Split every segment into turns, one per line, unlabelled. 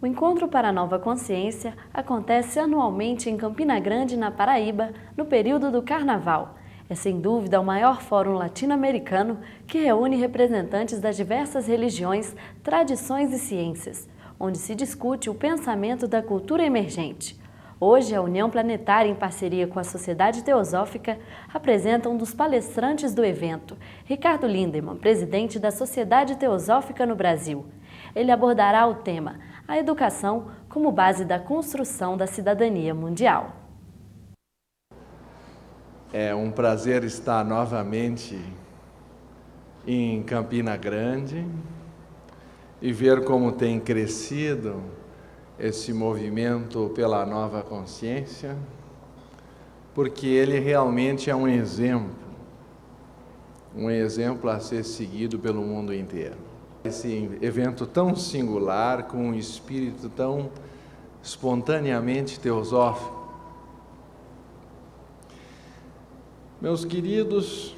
O Encontro para a Nova Consciência acontece anualmente em Campina Grande, na Paraíba, no período do Carnaval. É sem dúvida o maior fórum latino-americano que reúne representantes das diversas religiões, tradições e ciências, onde se discute o pensamento da cultura emergente. Hoje, a União Planetária, em parceria com a Sociedade Teosófica, apresenta um dos palestrantes do evento, Ricardo Lindemann, presidente da Sociedade Teosófica no Brasil. Ele abordará o tema a educação como base da construção da cidadania mundial.
É um prazer estar novamente em Campina Grande e ver como tem crescido esse movimento pela nova consciência, porque ele realmente é um exemplo a ser seguido pelo mundo inteiro. Esse evento tão singular, com um espírito tão espontaneamente teosófico. Meus queridos,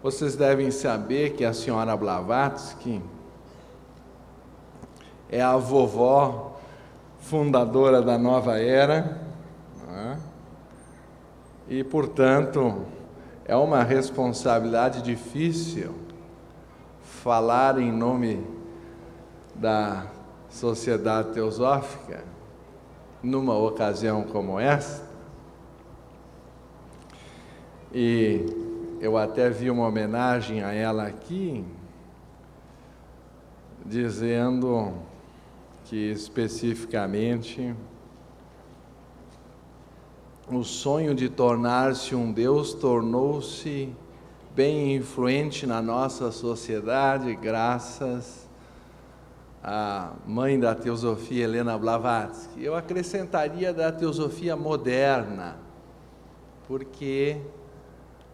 vocês devem saber que a senhora Blavatsky é a vovó fundadora da nova era, né? E, portanto, é uma responsabilidade difícil falar em nome da Sociedade Teosófica numa ocasião como esta. E eu até vi uma homenagem a ela aqui, dizendo que especificamente o sonho de tornar-se um Deus tornou-se bem influente na nossa sociedade, graças à mãe da teosofia, Helena Blavatsky. Eu acrescentaria da teosofia moderna, porque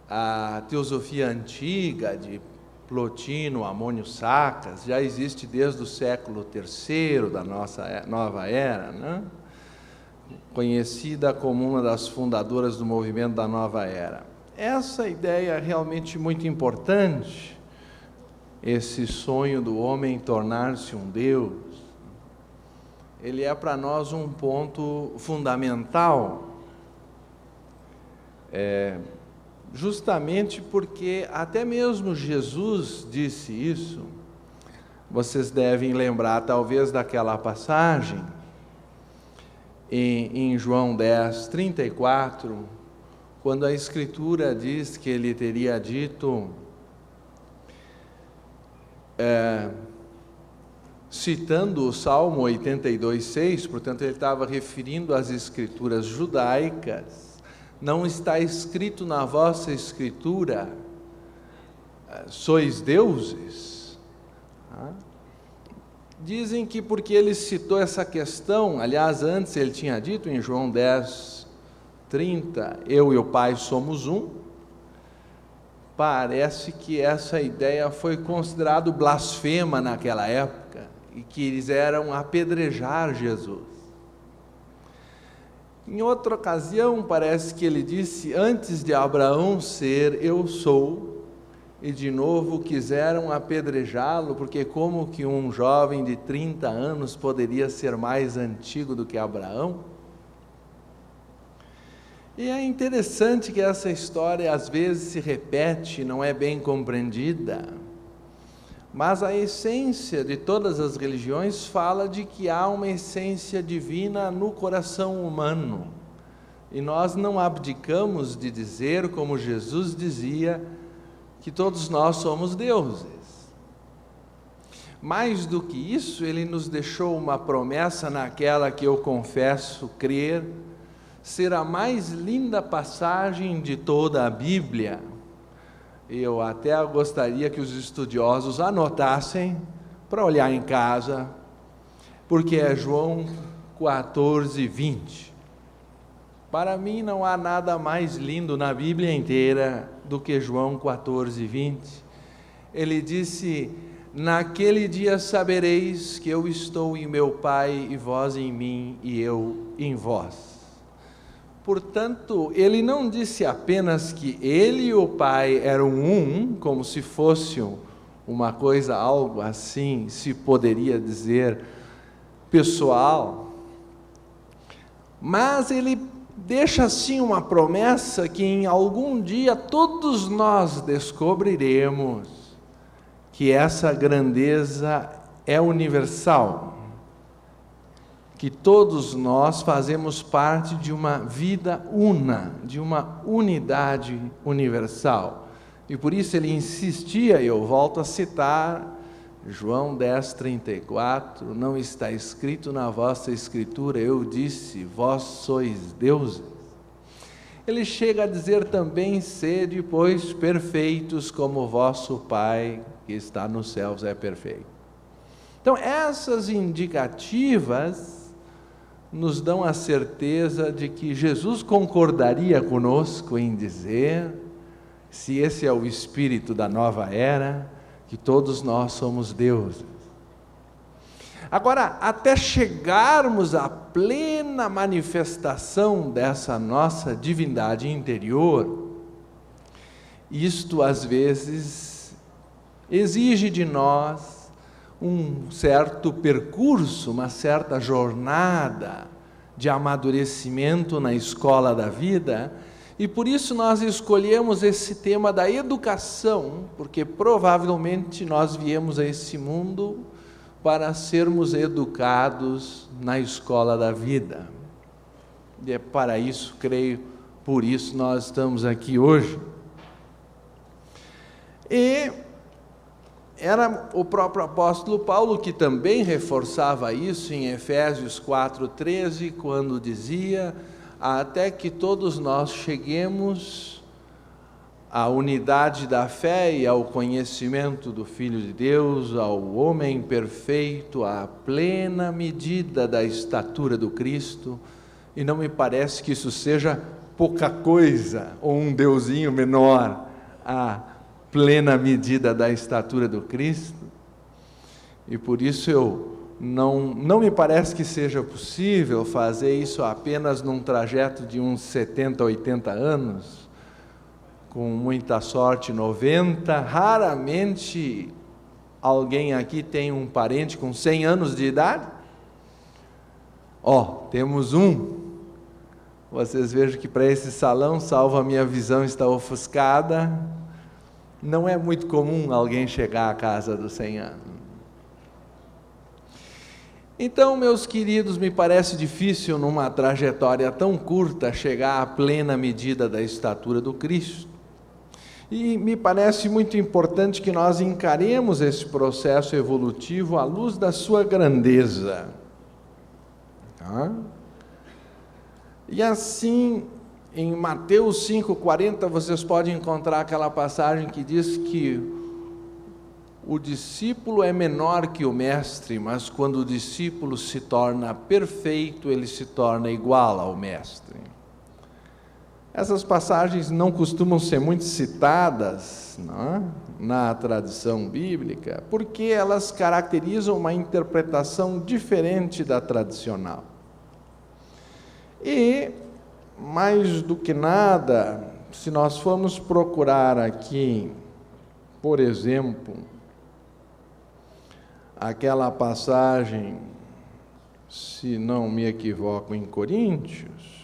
a teosofia antiga de Plotino, Amônio Sacas, já existe desde o século III da nossa nova era, né? Conhecida como uma das fundadoras do movimento da nova era. Essa ideia é realmente muito importante, esse sonho do homem tornar-se um Deus. Ele é para nós um ponto fundamental, justamente porque até mesmo Jesus disse isso. Vocês devem lembrar talvez daquela passagem em João 10, 34, quando a Escritura diz que ele teria dito, citando o Salmo 82, 6, portanto ele estava referindo às Escrituras judaicas: não está escrito na vossa Escritura, sois deuses? Dizem que porque ele citou essa questão, aliás, antes ele tinha dito em João 10, 30, eu e o Pai somos um. Parece que essa ideia foi considerada blasfema naquela época e quiseram apedrejar Jesus. Em outra ocasião, parece que ele disse, antes de Abraão ser, eu sou, e de novo quiseram apedrejá-lo, porque como que um jovem de 30 anos poderia ser mais antigo do que Abraão? E é interessante que essa história às vezes se repete, não é bem compreendida, mas a essência de todas as religiões fala de que há uma essência divina no coração humano, e nós não abdicamos de dizer, como Jesus dizia, que todos nós somos deuses. Mais do que isso, ele nos deixou uma promessa naquela que eu confesso crer ser a mais linda passagem de toda a Bíblia. Eu até gostaria que os estudiosos anotassem para olhar em casa, porque é João 14, 20. Para mim não há nada mais lindo na Bíblia inteira do que João 14, 20. Ele disse, naquele dia sabereis que eu estou em meu Pai e vós em mim e eu em vós. Portanto, ele não disse apenas que ele e o Pai eram um, como se fosse uma coisa, algo assim, se poderia dizer, pessoal. Mas ele deixa assim uma promessa que em algum dia todos nós descobriremos que essa grandeza é universal, que todos nós fazemos parte de uma vida una, de uma unidade universal. E por isso ele insistia, e eu volto a citar, João 10:34, não está escrito na vossa escritura, eu disse, vós sois deuses. Ele chega a dizer também, sede, pois, perfeitos como vosso Pai que está nos céus é perfeito. Então, essas indicativas nos dão a certeza de que Jesus concordaria conosco em dizer, se esse é o espírito da nova era, que todos nós somos deuses. Agora, até chegarmos à plena manifestação dessa nossa divindade interior, isto às vezes exige de nós um certo percurso, uma certa jornada de amadurecimento na escola da vida, e por isso nós escolhemos esse tema da educação, porque provavelmente nós viemos a esse mundo para sermos educados na escola da vida. E é para isso, creio, por isso nós estamos aqui hoje. E era o próprio apóstolo Paulo que também reforçava isso em Efésios 4:13, quando dizia, até que todos nós cheguemos à unidade da fé e ao conhecimento do Filho de Deus, ao homem perfeito, à plena medida da estatura do Cristo, e não me parece que isso seja pouca coisa, ou um deusinho menor, a plena medida da estatura do Cristo, e por isso não me parece que seja possível fazer isso apenas num trajeto de uns 70, 80 anos, com muita sorte 90, raramente alguém aqui tem um parente com 100 anos de idade. Temos um, vocês vejam que para esse salão, salvo a minha visão está ofuscada, não é muito comum alguém chegar à casa dos 100 anos. Então, meus queridos, me parece difícil numa trajetória tão curta chegar à plena medida da estatura do Cristo. E me parece muito importante que nós encaremos esse processo evolutivo à luz da sua grandeza. E assim, em Mateus 5:40, vocês podem encontrar aquela passagem que diz que o discípulo é menor que o mestre, mas quando o discípulo se torna perfeito, ele se torna igual ao mestre. Essas passagens não costumam ser muito citadas na tradição bíblica, porque elas caracterizam uma interpretação diferente da tradicional. E, mais do que nada, se nós formos procurar aqui, por exemplo, aquela passagem, se não me equivoco, em Coríntios,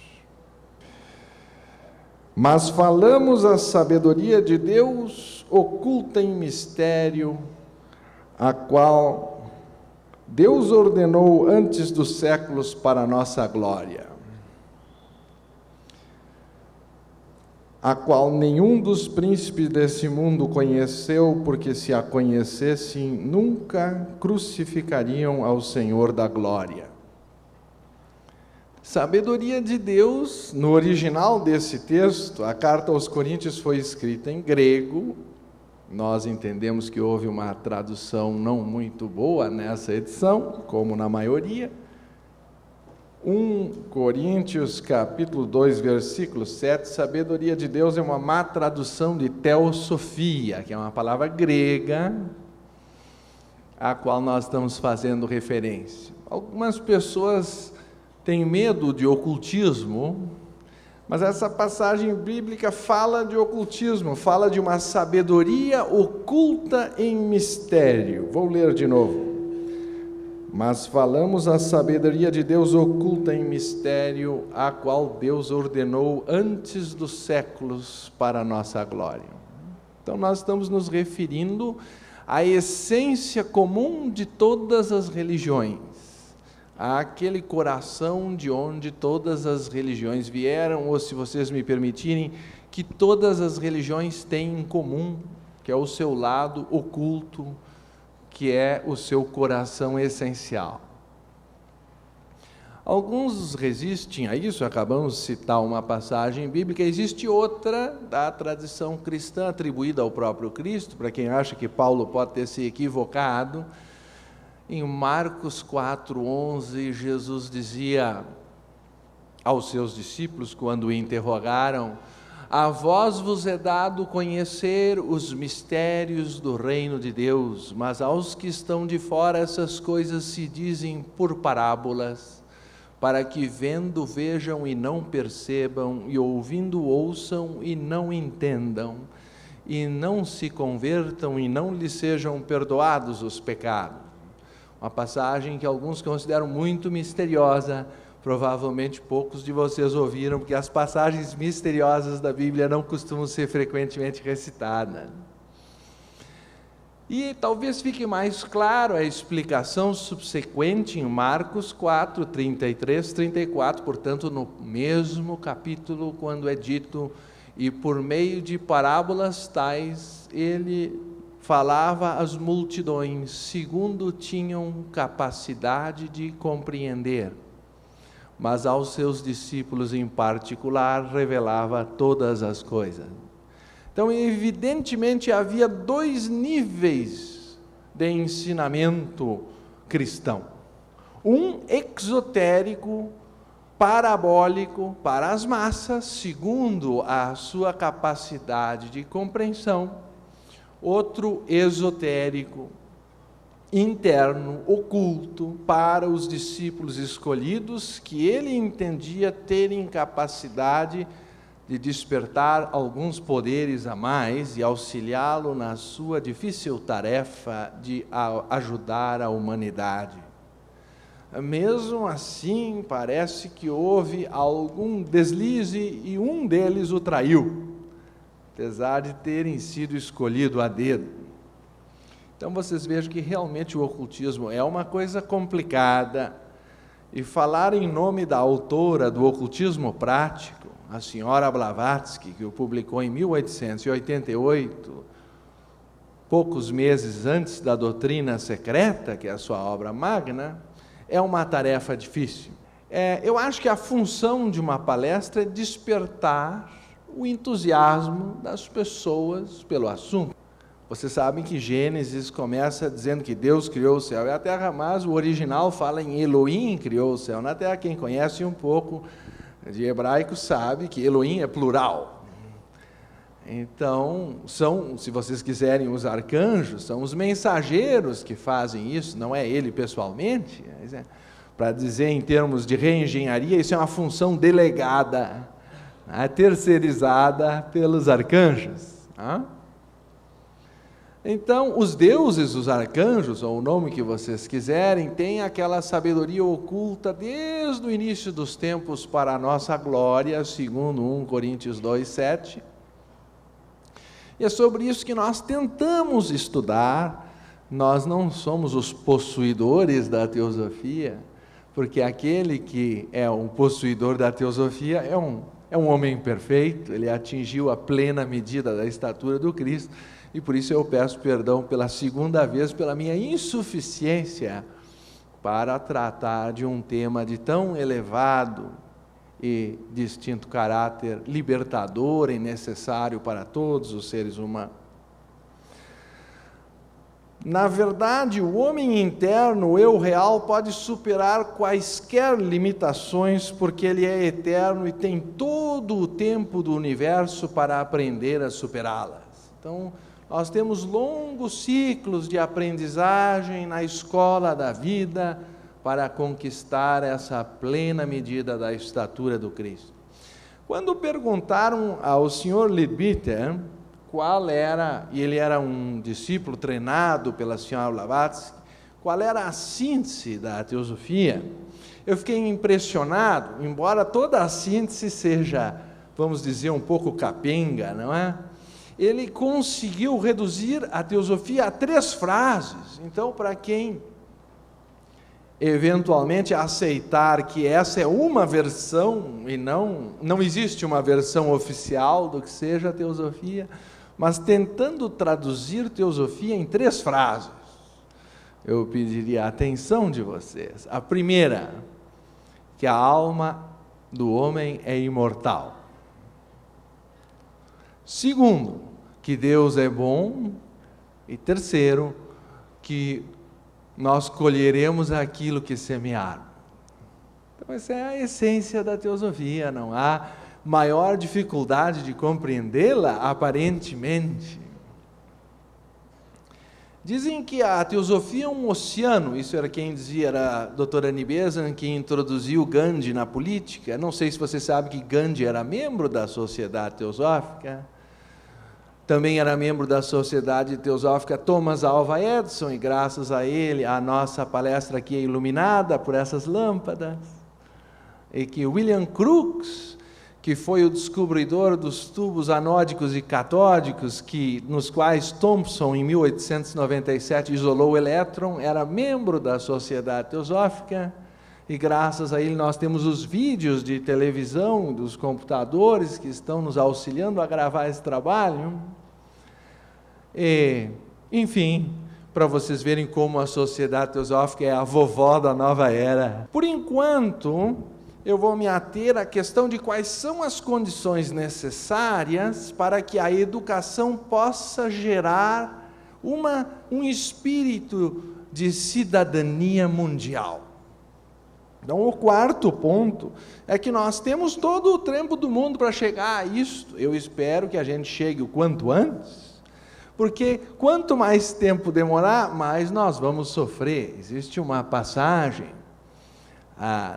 mas falamos a sabedoria de Deus oculta em mistério, a qual Deus ordenou antes dos séculos para a nossa glória, a qual nenhum dos príncipes desse mundo conheceu, porque se a conhecessem, nunca crucificariam ao Senhor da glória. Sabedoria de Deus, no original desse texto, a carta aos Coríntios foi escrita em grego, nós entendemos que houve uma tradução não muito boa nessa edição, como na maioria. 1 Coríntios capítulo 2, versículo 7, sabedoria de Deus é uma má tradução de teosofia, que é uma palavra grega, a qual nós estamos fazendo referência. Algumas pessoas têm medo de ocultismo, Mas essa passagem bíblica fala de ocultismo, fala de uma sabedoria oculta em mistério. Vou ler de novo. Mas falamos a sabedoria de Deus oculta em mistério, a qual Deus ordenou antes dos séculos para a nossa glória. Então nós estamos nos referindo à essência comum de todas as religiões, àquele coração de onde todas as religiões vieram, ou, se vocês me permitirem, que todas as religiões têm em comum, que é o seu lado oculto, que é o seu coração essencial. Alguns resistem a isso, acabamos de citar uma passagem bíblica, existe outra da tradição cristã atribuída ao próprio Cristo, para quem acha que Paulo pode ter se equivocado. Em Marcos 4:11, Jesus dizia aos seus discípulos, quando o interrogaram: a vós vos é dado conhecer os mistérios do reino de Deus, mas aos que estão de fora essas coisas se dizem por parábolas, para que vendo vejam e não percebam, e ouvindo ouçam e não entendam, e não se convertam e não lhes sejam perdoados os pecados. Uma passagem que alguns consideram muito misteriosa, provavelmente poucos de vocês ouviram, porque as passagens misteriosas da Bíblia não costumam ser frequentemente recitadas. E talvez fique mais claro a explicação subsequente em Marcos 4, 33, 34, portanto no mesmo capítulo, quando é dito: e por meio de parábolas tais ele falava às multidões, segundo tinham capacidade de compreender, mas aos seus discípulos em particular revelava todas as coisas. Então, evidentemente, havia dois níveis de ensinamento cristão. Um exotérico, parabólico para as massas, segundo a sua capacidade de compreensão. Outro esotérico, interno, oculto, para os discípulos escolhidos, que ele entendia terem capacidade de despertar alguns poderes a mais e auxiliá-lo na sua difícil tarefa de ajudar a humanidade. Mesmo assim, parece que houve algum deslize e um deles o traiu, apesar de terem sido escolhido a dedo. Então vocês vejam que realmente o ocultismo é uma coisa complicada, e falar em nome da autora do Ocultismo Prático, a senhora Blavatsky, que o publicou em 1888, poucos meses antes da Doutrina Secreta, que é a sua obra magna, é uma tarefa difícil. Eu acho que a função de uma palestra é despertar o entusiasmo das pessoas pelo assunto. Vocês sabem que Gênesis começa dizendo que Deus criou o céu e a terra, mas o original fala em Elohim criou o céu na terra. Quem conhece um pouco de hebraico sabe que Elohim é plural. Então, se vocês quiserem, os arcanjos, são os mensageiros que fazem isso, não é ele pessoalmente. Para dizer em termos de reengenharia, isso é uma função delegada, terceirizada pelos arcanjos. Então, os deuses, os arcanjos, ou o nome que vocês quiserem, têm aquela sabedoria oculta desde o início dos tempos para a nossa glória, segundo 1 Coríntios 2:7. E é sobre isso que nós tentamos estudar. Nós não somos os possuidores da teosofia, porque aquele que é um possuidor da teosofia é um homem perfeito, ele atingiu a plena medida da estatura do Cristo, e por isso eu peço perdão pela segunda vez, pela minha insuficiência para tratar de um tema de tão elevado e distinto caráter libertador e necessário para todos os seres humanos. Na verdade, o homem interno, o eu real, pode superar quaisquer limitações, porque ele é eterno e tem todo o tempo do universo para aprender a superá-las. Então, nós temos longos ciclos de aprendizagem na escola da vida para conquistar essa plena medida da estatura do Cristo. Quando perguntaram ao Sr. Leadbeater qual era, e ele era um discípulo treinado pela Sra. Blavatsky, qual era a síntese da teosofia, eu fiquei impressionado, embora toda a síntese seja, vamos dizer, um pouco capenga, não é? Ele conseguiu reduzir a teosofia a 3 frases. Então, para quem eventualmente aceitar que essa é uma versão, e não existe uma versão oficial do que seja a teosofia, mas tentando traduzir teosofia em 3 frases, eu pediria a atenção de vocês. A primeira, que a alma do homem é imortal. Segundo, que Deus é bom. E terceiro, que nós colheremos aquilo que semearmos. Então, essa é a essência da teosofia, não há maior dificuldade de compreendê-la, aparentemente. Dizem que a teosofia é um oceano, isso era quem dizia, era a doutora Annie Besant, que introduziu Gandhi na política. Não sei se você sabe que Gandhi era membro da Sociedade Teosófica, também era membro da Sociedade Teosófica Thomas Alva Edison, e graças a ele a nossa palestra aqui é iluminada por essas lâmpadas. E que William Crookes, que foi o descobridor dos tubos anódicos e catódicos, nos quais Thomson, em 1897, isolou o elétron, era membro da Sociedade Teosófica, e graças a ele nós temos os vídeos de televisão, dos computadores, que estão nos auxiliando a gravar esse trabalho. E, enfim, para vocês verem como a Sociedade Teosófica é a vovó da nova era. Por enquanto, eu vou me ater à questão de quais são as condições necessárias para que a educação possa gerar um espírito de cidadania mundial. Então, o quarto ponto é que nós temos todo o tempo do mundo para chegar a isto. Eu espero que a gente chegue o quanto antes, porque quanto mais tempo demorar, mais nós vamos sofrer. Existe uma passagem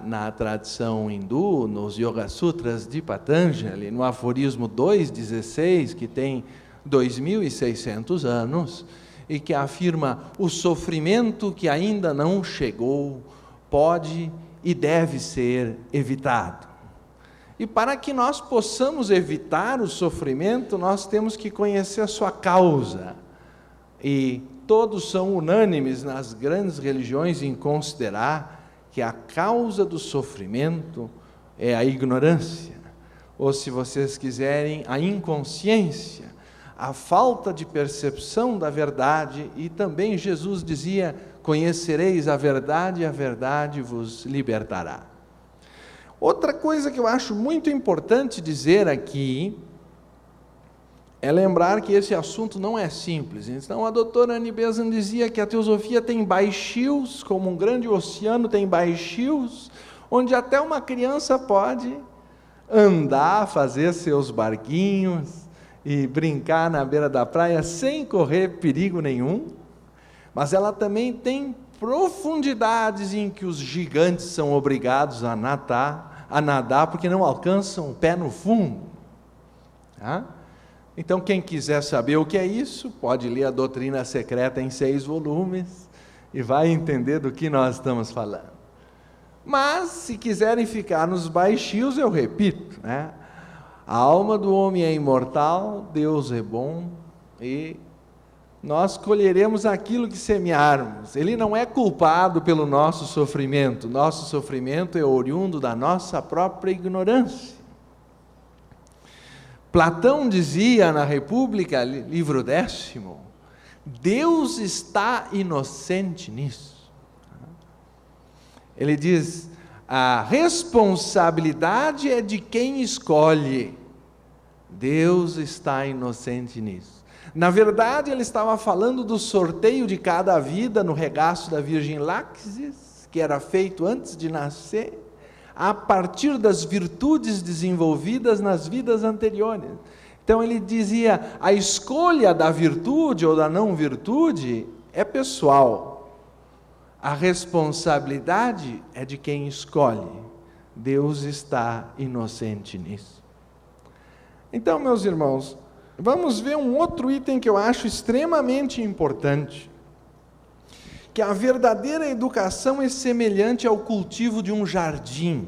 na tradição hindu, nos Yoga Sutras de Patanjali, no aforismo 2.16, que tem 2.600 anos, e que afirma: o sofrimento que ainda não chegou pode e deve ser evitado. E para que nós possamos evitar o sofrimento, nós temos que conhecer a sua causa. E todos são unânimes nas grandes religiões em considerar que a causa do sofrimento é a ignorância, ou, se vocês quiserem, a inconsciência, a falta de percepção da verdade. E também Jesus dizia: conhecereis a verdade e a verdade vos libertará. Outra coisa que eu acho muito importante dizer aqui é lembrar que esse assunto não é simples. Então, a doutora Annie Besant dizia que a teosofia tem baixios, como um grande oceano tem baixios, onde até uma criança pode andar, fazer seus barquinhos e brincar na beira da praia sem correr perigo nenhum. Mas ela também tem profundidades em que os gigantes são obrigados a nadar porque não alcançam o pé no fundo. Tá? Então, quem quiser saber o que é isso, pode ler a Doutrina Secreta em 6 volumes e vai entender do que nós estamos falando. Mas, se quiserem ficar nos baixios, eu repito, né? A alma do homem é imortal, Deus é bom e nós colheremos aquilo que semearmos. Ele não é culpado pelo nosso sofrimento é oriundo da nossa própria ignorância. Platão dizia na República, livro 10º, Deus está inocente nisso. Ele diz: a responsabilidade é de quem escolhe, Deus está inocente nisso. Na verdade, ele estava falando do sorteio de cada vida no regaço da Virgem Láxis, que era feito antes de nascer, a partir das virtudes desenvolvidas nas vidas anteriores. Então ele dizia: a escolha da virtude ou da não virtude é pessoal, a responsabilidade é de quem escolhe, Deus está inocente nisso. Então, meus irmãos, vamos ver um outro item que eu acho extremamente importante, que a verdadeira educação é semelhante ao cultivo de um jardim.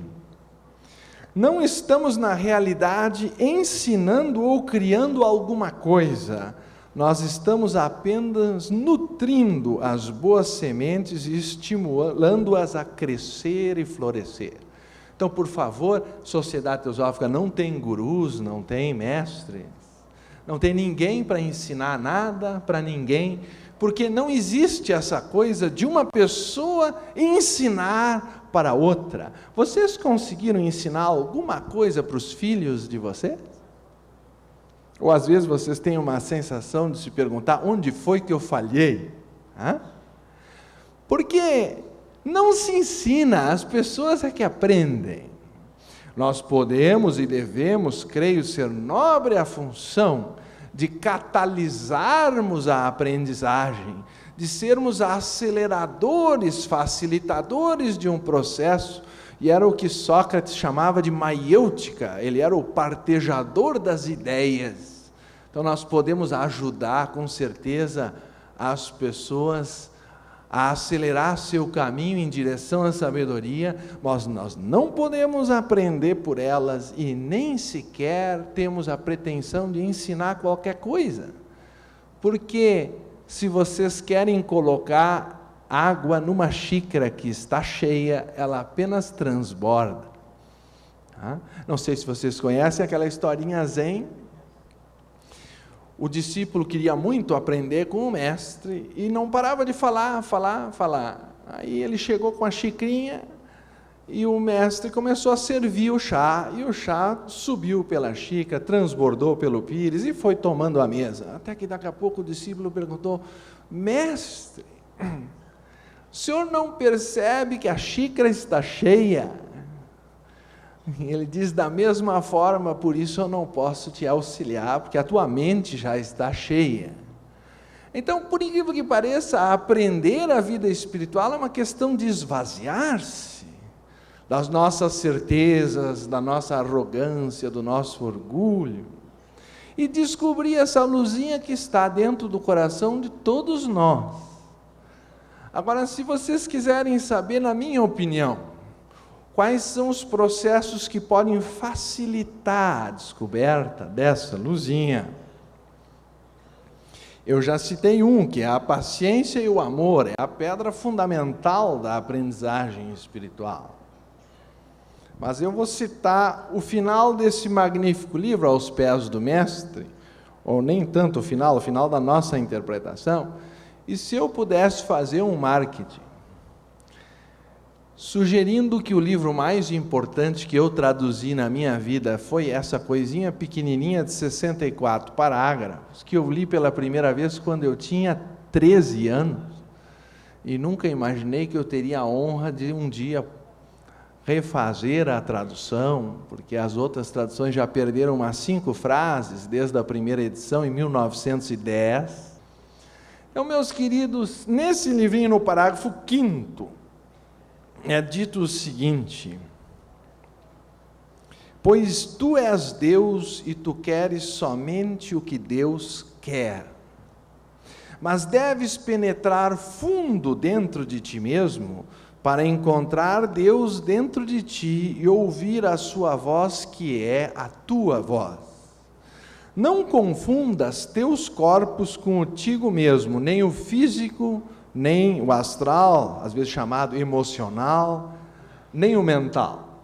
Não estamos, na realidade, ensinando ou criando alguma coisa, nós estamos apenas nutrindo as boas sementes e estimulando-as a crescer e florescer. Então, por favor, Sociedade Teosófica não tem gurus, não tem mestres, não tem ninguém para ensinar nada para ninguém, porque não existe essa coisa de uma pessoa ensinar para outra. Vocês conseguiram ensinar alguma coisa para os filhos de vocês? Ou às vezes vocês têm uma sensação de se perguntar, onde foi que eu falhei? Porque não se ensina, as pessoas é que aprendem. Nós podemos e devemos, creio, ser nobre a função de catalisarmos a aprendizagem, de sermos aceleradores, facilitadores de um processo, e era o que Sócrates chamava de maiêutica, ele era o partejador das ideias. Então nós podemos ajudar com certeza as pessoas a acelerar seu caminho em direção à sabedoria, mas nós não podemos aprender por elas e nem sequer temos a pretensão de ensinar qualquer coisa, porque se vocês querem colocar água numa xícara que está cheia, ela apenas transborda. Não sei se vocês conhecem aquela historinha zen. O discípulo queria muito aprender com o mestre e não parava de falar. Aí ele chegou com a xicrinha e o mestre começou a servir o chá, e o chá subiu pela xícara, transbordou pelo pires e foi tomando a mesa. Até que daqui a pouco o discípulo perguntou: mestre, o senhor não percebe que a xícara está cheia? Ele diz: da mesma forma, por isso eu não posso te auxiliar, porque a tua mente já está cheia. Então, por incrível que pareça, aprender a vida espiritual é uma questão de esvaziar-se das nossas certezas, da nossa arrogância, do nosso orgulho, e descobrir essa luzinha que está dentro do coração de todos nós. Agora, se vocês quiserem saber, na minha opinião, quais são os processos que podem facilitar a descoberta dessa luzinha? Eu já citei um, que é a paciência e o amor, é a pedra fundamental da aprendizagem espiritual. Mas eu vou citar o final desse magnífico livro, Aos Pés do Mestre, ou nem tanto o final da nossa interpretação, e se eu pudesse fazer um marketing, sugerindo que o livro mais importante que eu traduzi na minha vida foi essa coisinha pequenininha de 64 parágrafos, que eu li pela primeira vez quando eu tinha 13 anos, e nunca imaginei que eu teria a honra de um dia refazer a tradução, porque as outras traduções já perderam umas 5 frases desde a primeira edição, em 1910. Então, meus queridos, nesse livrinho, no parágrafo 5º, é dito o seguinte: pois tu és Deus e tu queres somente o que Deus quer, mas deves penetrar fundo dentro de ti mesmo, para encontrar Deus dentro de ti e ouvir a sua voz, que é a tua voz. Não confundas teus corpos contigo mesmo, nem o físico, nem o astral, às vezes chamado emocional, nem o mental.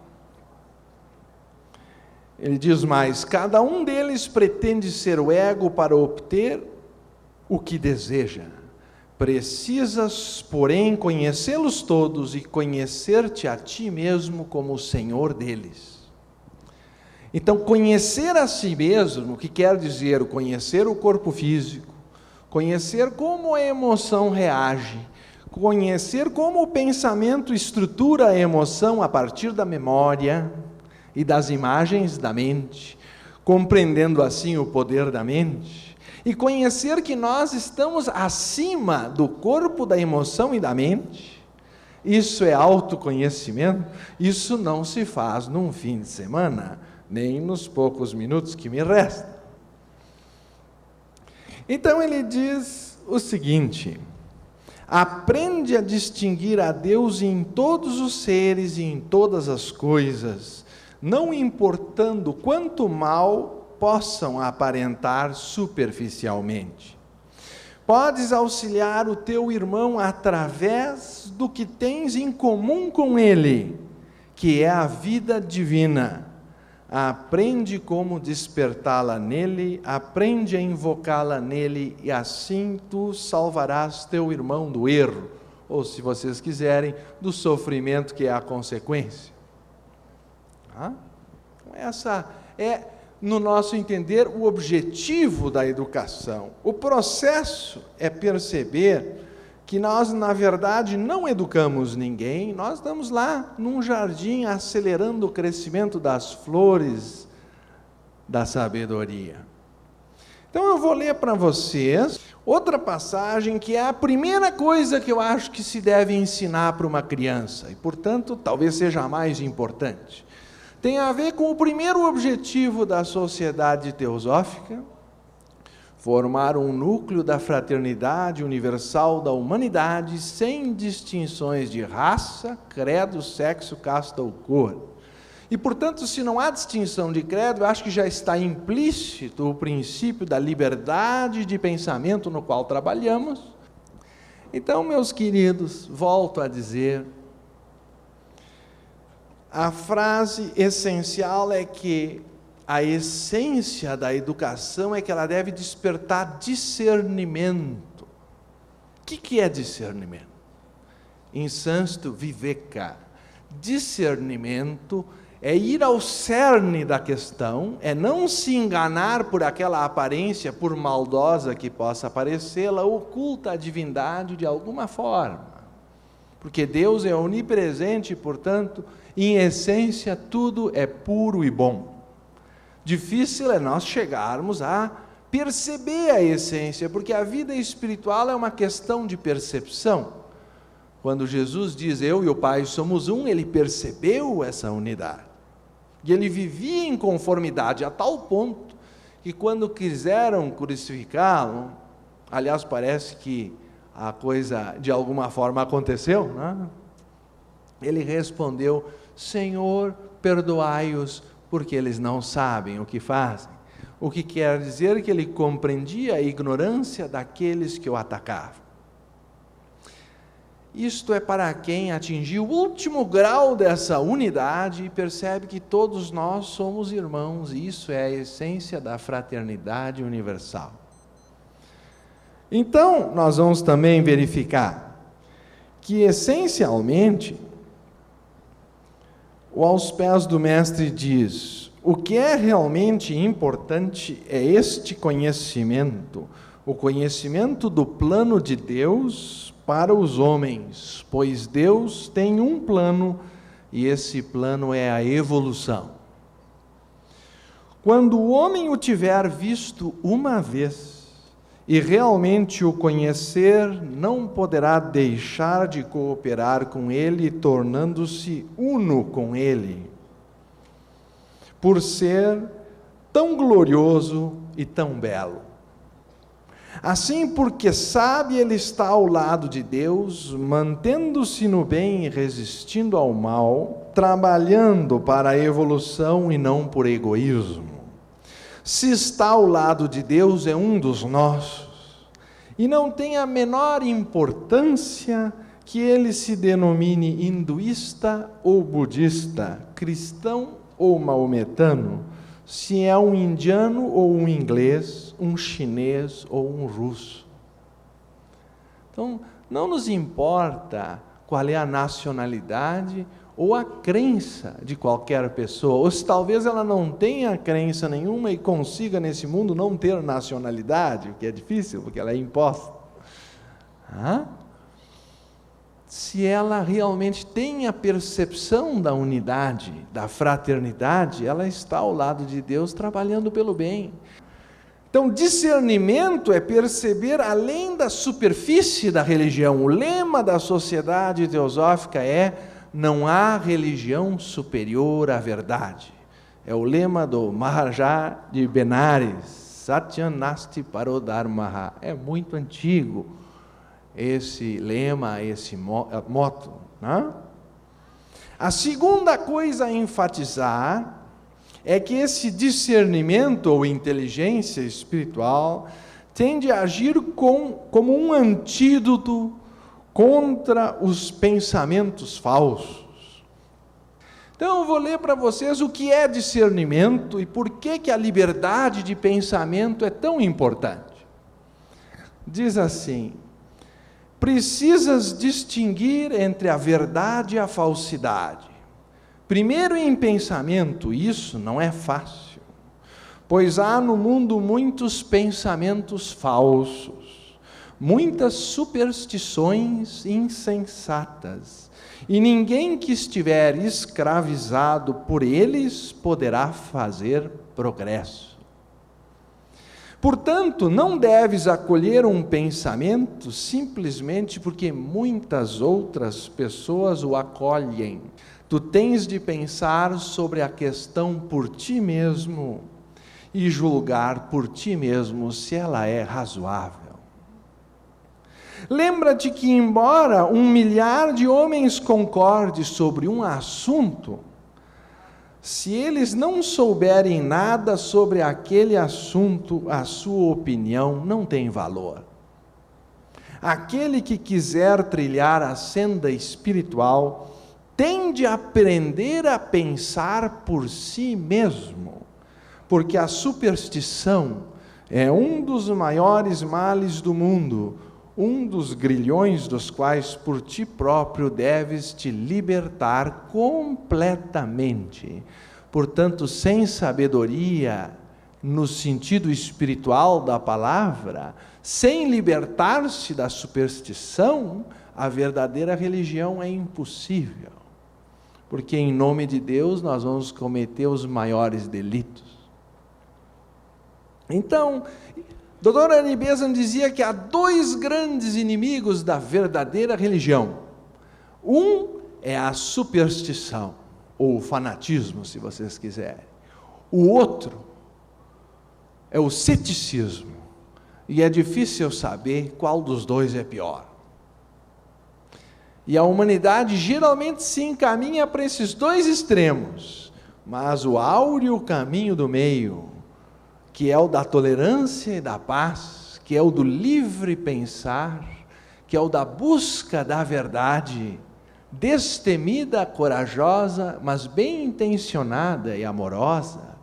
Ele diz mais: cada um deles pretende ser o ego para obter o que deseja. Precisas, porém, conhecê-los todos e conhecer-te a ti mesmo como o Senhor deles. Então, conhecer a si mesmo, que quer dizer conhecer o corpo físico, conhecer como a emoção reage, conhecer como o pensamento estrutura a emoção a partir da memória e das imagens da mente, compreendendo assim o poder da mente, e conhecer que nós estamos acima do corpo, da emoção e da mente. Isso é autoconhecimento. Isso não se faz num fim de semana, nem nos poucos minutos que me restam. Então ele diz o seguinte: aprende a distinguir a Deus em todos os seres e em todas as coisas, não importando quanto mal possam aparentar superficialmente. Podes auxiliar o teu irmão através do que tens em comum com ele, que é a vida divina. Aprende como despertá-la nele, aprende a invocá-la nele, e assim tu salvarás teu irmão do erro, ou, se vocês quiserem, do sofrimento que é a consequência. Essa é, no nosso entender, o objetivo da educação. O processo é perceber que nós, na verdade, não educamos ninguém, nós estamos lá num jardim acelerando o crescimento das flores da sabedoria. Então eu vou ler para vocês outra passagem que é a primeira coisa que eu acho que se deve ensinar para uma criança, e, portanto, talvez seja a mais importante. Tem a ver com o primeiro objetivo da sociedade teosófica: formar um núcleo da fraternidade universal da humanidade, sem distinções de raça, credo, sexo, casta ou cor. E, portanto, se não há distinção de credo, eu acho que já está implícito o princípio da liberdade de pensamento no qual trabalhamos. Então, meus queridos, volto a dizer, a frase essencial é que a essência da educação é que ela deve despertar discernimento. O que é discernimento? In sânskritu, viveka. Discernimento é ir ao cerne da questão, é não se enganar por aquela aparência, por maldosa que possa parecer, ela oculta a divindade de alguma forma. Porque Deus é onipresente, portanto, em essência, tudo é puro e bom. Difícil é nós chegarmos a perceber a essência, porque a vida espiritual é uma questão de percepção. Quando Jesus diz, eu e o Pai somos um, ele percebeu essa unidade. E ele vivia em conformidade a tal ponto que quando quiseram crucificá-lo, aliás, parece que a coisa de alguma forma aconteceu, né? Ele respondeu, Senhor, perdoai-os, porque eles não sabem o que fazem. O que quer dizer que ele compreendia a ignorância daqueles que o atacavam. Isto é para quem atingiu o último grau dessa unidade e percebe que todos nós somos irmãos, e isso é a essência da fraternidade universal. Então, nós vamos também verificar que, essencialmente, o Aos Pés do Mestre diz, o que é realmente importante é este conhecimento, o conhecimento do plano de Deus para os homens, pois Deus tem um plano e esse plano é a evolução. Quando o homem o tiver visto uma vez e realmente o conhecer, não poderá deixar de cooperar com ele, tornando-se uno com ele, por ser tão glorioso e tão belo. Assim, porque sabe, ele está ao lado de Deus, mantendo-se no bem e resistindo ao mal, trabalhando para a evolução e não por egoísmo. Se está ao lado de Deus, é um dos nossos, e não tem a menor importância que ele se denomine hinduísta ou budista, cristão ou maometano, se é um indiano ou um inglês, um chinês ou um russo. Então, não nos importa qual é a nacionalidade ou a crença de qualquer pessoa, ou se talvez ela não tenha crença nenhuma e consiga nesse mundo não ter nacionalidade, o que é difícil, porque ela é imposta. Se ela realmente tem a percepção da unidade, da fraternidade, ela está ao lado de Deus trabalhando pelo bem. Então, discernimento é perceber além da superfície da religião. O lema da sociedade teosófica é: não há religião superior à verdade. É o lema do Maharaja de Benares, Satyam Nasti Parodharmaha. É muito antigo esse lema, esse moto, né? A segunda coisa a enfatizar é que esse discernimento ou inteligência espiritual tende a agir como um antídoto contra os pensamentos falsos. Então eu vou ler para vocês o que é discernimento e por que a liberdade de pensamento é tão importante. Diz assim: precisas distinguir entre a verdade e a falsidade. Primeiro, em pensamento, isso não é fácil, pois há no mundo muitos pensamentos falsos, muitas superstições insensatas, e ninguém que estiver escravizado por eles poderá fazer progresso. Portanto, não deves acolher um pensamento simplesmente porque muitas outras pessoas o acolhem. Tu tens de pensar sobre a questão por ti mesmo e julgar por ti mesmo se ela é razoável. Lembra-te que, embora 1 milhar de homens concorde sobre um assunto, se eles não souberem nada sobre aquele assunto, a sua opinião não tem valor. Aquele que quiser trilhar a senda espiritual tem de aprender a pensar por si mesmo, porque a superstição é um dos maiores males do mundo, um dos grilhões dos quais por ti próprio deves te libertar completamente. Portanto, sem sabedoria, no sentido espiritual da palavra, sem libertar-se da superstição, a verdadeira religião é impossível. Porque em nome de Deus nós vamos cometer os maiores delitos. Então, Dr. Ernie Besant dizia que há 2 grandes inimigos da verdadeira religião. Um é a superstição, ou o fanatismo, se vocês quiserem. O outro é o ceticismo. E é difícil saber qual dos dois é pior. E a humanidade geralmente se encaminha para esses 2 extremos, mas o áureo caminho do meio, que é o da tolerância e da paz, que é o do livre pensar, que é o da busca da verdade, destemida, corajosa, mas bem intencionada e amorosa,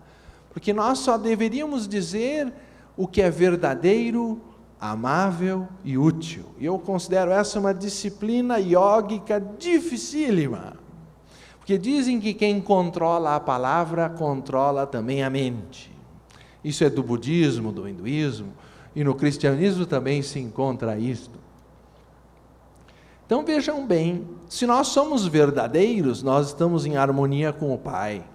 porque nós só deveríamos dizer o que é verdadeiro, amável e útil. E eu considero essa uma disciplina iógica dificílima, porque dizem que quem controla a palavra controla também a mente. Isso é do budismo, do hinduísmo, e no cristianismo também se encontra isto. Então vejam bem, se nós somos verdadeiros, nós estamos em harmonia com o Pai.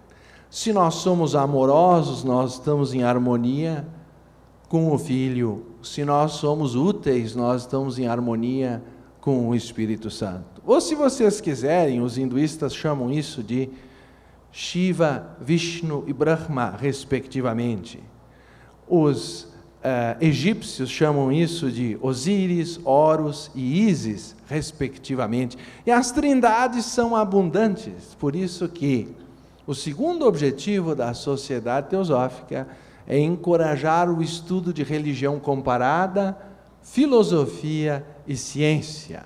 Se nós somos amorosos, nós estamos em harmonia com o Filho. Se nós somos úteis, nós estamos em harmonia com o Espírito Santo. Ou se vocês quiserem, os hinduístas chamam isso de Shiva, Vishnu e Brahma, respectivamente. Os egípcios chamam isso de Osíris, Horus e Ísis, respectivamente. E as trindades são abundantes, por isso que o segundo objetivo da Sociedade Teosófica é encorajar o estudo de religião comparada, filosofia e ciência.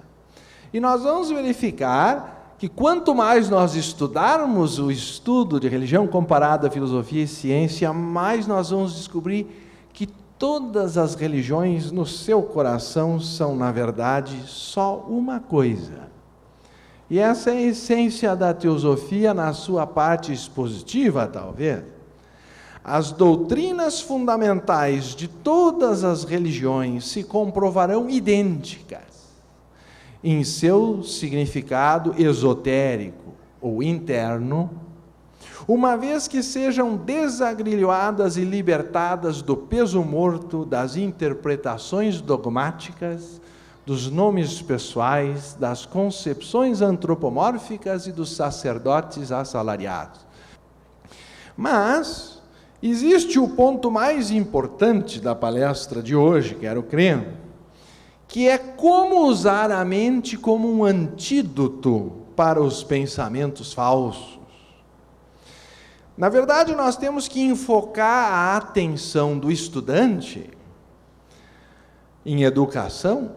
E nós vamos verificar que quanto mais nós estudarmos o estudo de religião comparada, filosofia e ciência, mais nós vamos descobrir que todas as religiões no seu coração são, na verdade, só uma coisa. E essa é a essência da teosofia na sua parte expositiva, talvez. As doutrinas fundamentais de todas as religiões se comprovarão idênticas em seu significado esotérico ou interno, uma vez que sejam desagrilhoadas e libertadas do peso morto das interpretações dogmáticas, dos nomes pessoais, das concepções antropomórficas e dos sacerdotes assalariados. Mas existe o ponto mais importante da palestra de hoje, quero crer, que é como usar a mente como um antídoto para os pensamentos falsos. Na verdade, nós temos que enfocar a atenção do estudante em educação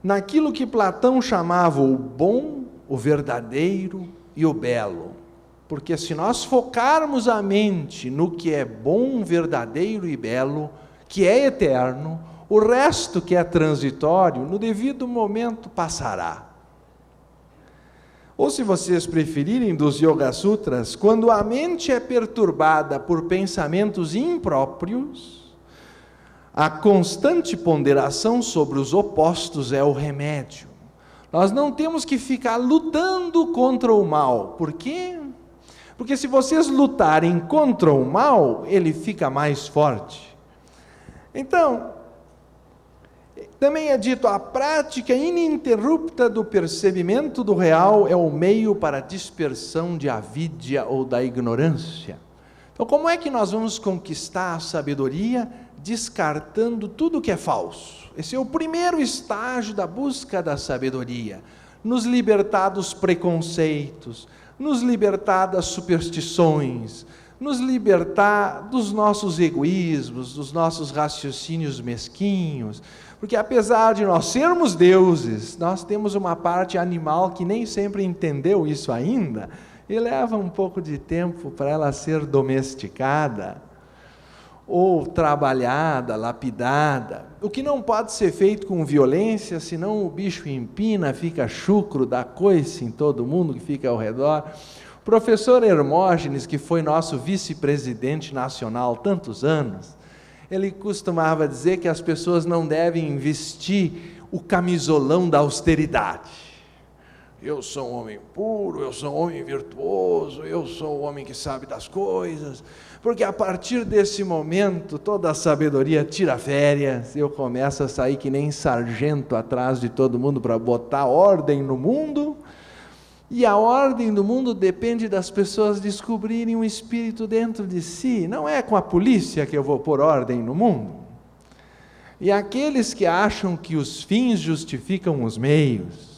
naquilo que Platão chamava o bom, o verdadeiro e o belo. Porque se nós focarmos a mente no que é bom, verdadeiro e belo, que é eterno, o resto que é transitório, no devido momento passará. Ou se vocês preferirem, dos Yoga Sutras, quando a mente é perturbada por pensamentos impróprios, a constante ponderação sobre os opostos é o remédio. Nós não temos que ficar lutando contra o mal. Por quê? Porque se vocês lutarem contra o mal, ele fica mais forte. Então, também é dito, a prática ininterrupta do percebimento do real é o meio para a dispersão de avidya ou da ignorância. Então, como é que nós vamos conquistar a sabedoria? Descartando tudo que é falso. Esse é o primeiro estágio da busca da sabedoria. Nos libertar dos preconceitos, nos libertar das superstições, nos libertar dos nossos egoísmos, dos nossos raciocínios mesquinhos, porque apesar de nós sermos deuses, nós temos uma parte animal que nem sempre entendeu isso ainda, e leva um pouco de tempo para ela ser domesticada, ou trabalhada, lapidada, o que não pode ser feito com violência, senão o bicho empina, fica chucro, dá coice em todo mundo que fica ao redor. O professor Hermógenes, que foi nosso vice-presidente nacional tantos anos, ele costumava dizer que as pessoas não devem vestir o camisolão da austeridade. Eu sou um homem puro, eu sou um homem virtuoso, eu sou um homem que sabe das coisas, porque a partir desse momento toda a sabedoria tira férias, eu começo a sair que nem sargento atrás de todo mundo para botar ordem no mundo, e a ordem do mundo depende das pessoas descobrirem um espírito dentro de si, não é com a polícia que eu vou pôr ordem no mundo. E aqueles que acham que os fins justificam os meios,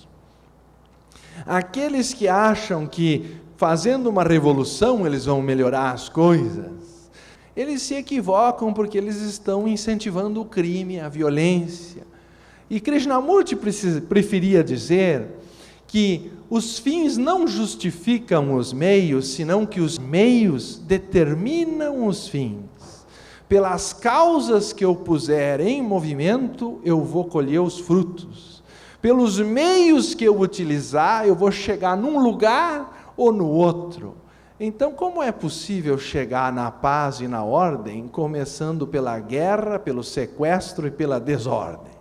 aqueles que acham que fazendo uma revolução eles vão melhorar as coisas, eles se equivocam porque eles estão incentivando o crime, a violência. E Krishnamurti preferia dizer que os fins não justificam os meios, senão que os meios determinam os fins. Pelas causas que eu puser em movimento, eu vou colher os frutos. Pelos meios que eu utilizar, eu vou chegar num lugar ou no outro. Então, como é possível chegar na paz e na ordem, começando pela guerra, pelo sequestro e pela desordem?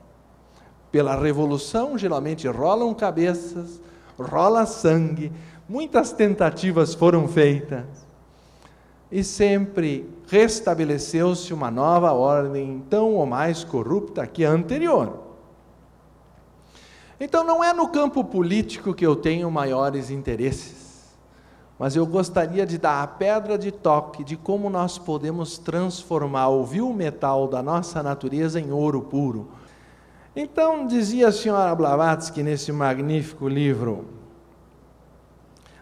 Pela revolução, geralmente rolam cabeças, rola sangue, muitas tentativas foram feitas, e sempre restabeleceu-se uma nova ordem, tão ou mais corrupta que a anterior. Então não é no campo político que eu tenho maiores interesses, mas eu gostaria de dar a pedra de toque de como nós podemos transformar o vil metal da nossa natureza em ouro puro. Então, dizia a senhora Blavatsky nesse magnífico livro,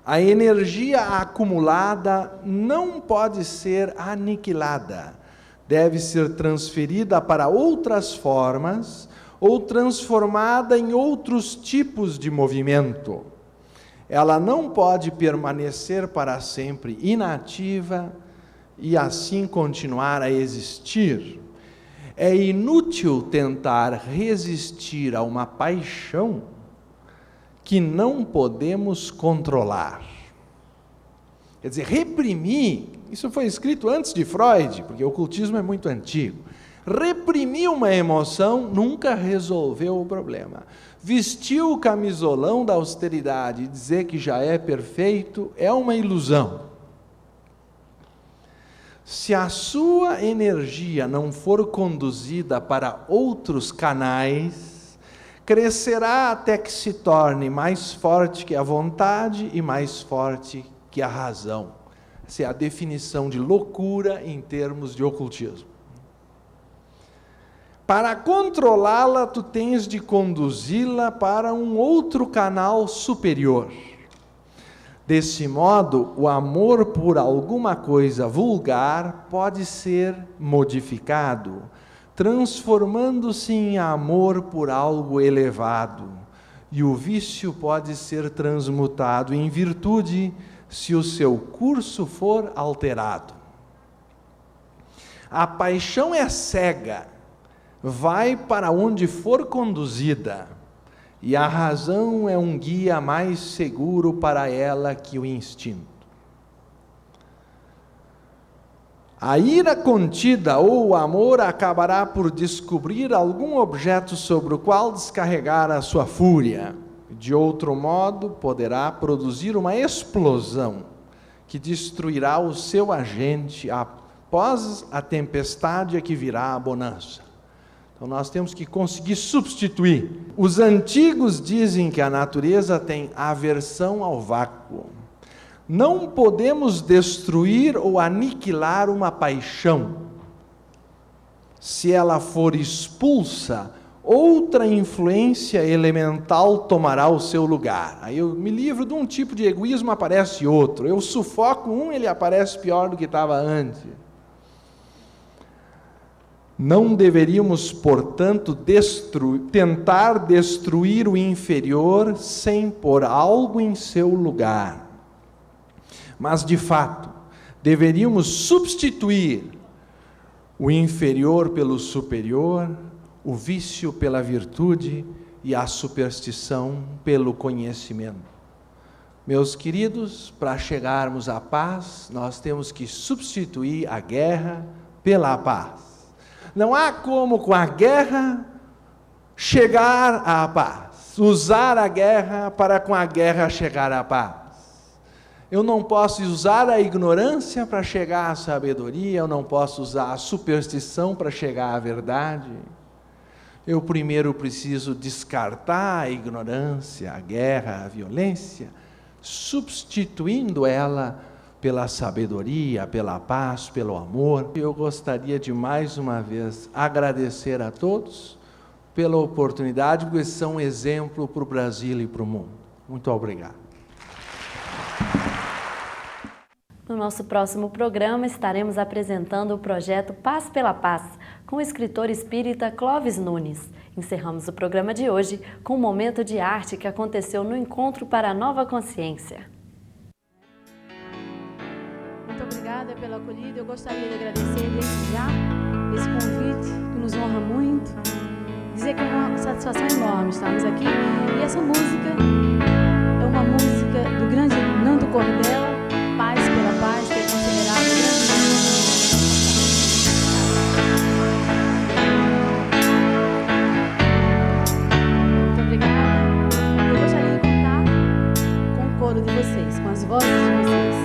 a energia acumulada não pode ser aniquilada, deve ser transferida para outras formas ou transformada em outros tipos de movimento. Ela não pode permanecer para sempre inativa e assim continuar a existir. É inútil tentar resistir a uma paixão que não podemos controlar. Quer dizer, reprimir, isso foi escrito antes de Freud, porque o ocultismo é muito antigo. Reprimir uma emoção nunca resolveu o problema. Vestir o camisolão da austeridade e dizer que já é perfeito é uma ilusão. Se a sua energia não for conduzida para outros canais, crescerá até que se torne mais forte que a vontade e mais forte que a razão. Essa é a definição de loucura em termos de ocultismo. Para controlá-la, tu tens de conduzi-la para um outro canal superior. Desse modo, o amor por alguma coisa vulgar pode ser modificado, transformando-se em amor por algo elevado, e o vício pode ser transmutado em virtude se o seu curso for alterado. A paixão é cega, vai para onde for conduzida, e a razão é um guia mais seguro para ela que o instinto. A ira contida ou o amor acabará por descobrir algum objeto sobre o qual descarregar a sua fúria. De outro modo, poderá produzir uma explosão que destruirá o seu agente após a tempestade a que virá a bonança. Então nós temos que conseguir substituir. Os antigos dizem que a natureza tem aversão ao vácuo. Não podemos destruir ou aniquilar uma paixão. Se ela for expulsa, outra influência elemental tomará o seu lugar. Aí eu me livro de um tipo de egoísmo, aparece outro. Eu sufoco um, ele aparece pior do que estava antes. Não deveríamos, portanto, tentar destruir o inferior sem pôr algo em seu lugar. Mas, de fato, deveríamos substituir o inferior pelo superior, o vício pela virtude e a superstição pelo conhecimento. Meus queridos, para chegarmos à paz, nós temos que substituir a guerra pela paz. Não há como com a guerra chegar à paz, usar a guerra para com a guerra chegar à paz. Eu não posso usar a ignorância para chegar à sabedoria, eu não posso usar a superstição para chegar à verdade. Eu primeiro preciso descartar a ignorância, a guerra, a violência, substituindo ela pela sabedoria, pela paz, pelo amor. Eu gostaria de mais uma vez agradecer a todos pela oportunidade, porque são um exemplo para o Brasil e para o mundo. Muito obrigado.
No nosso próximo programa estaremos apresentando o projeto Paz pela Paz, com o escritor espírita Clóvis Nunes. Encerramos o programa de hoje com um momento de arte que aconteceu no Encontro para a Nova Consciência.
Muito obrigada pela acolhida. Eu gostaria de agradecer desde já esse convite, que nos honra muito. Dizer que é uma satisfação enorme estarmos aqui. E essa música é uma música do grande Nando Cordel, Paz pela Paz, que é considerado o grande. Muito obrigada. Eu gostaria de contar com o coro de vocês, com as vozes de vocês.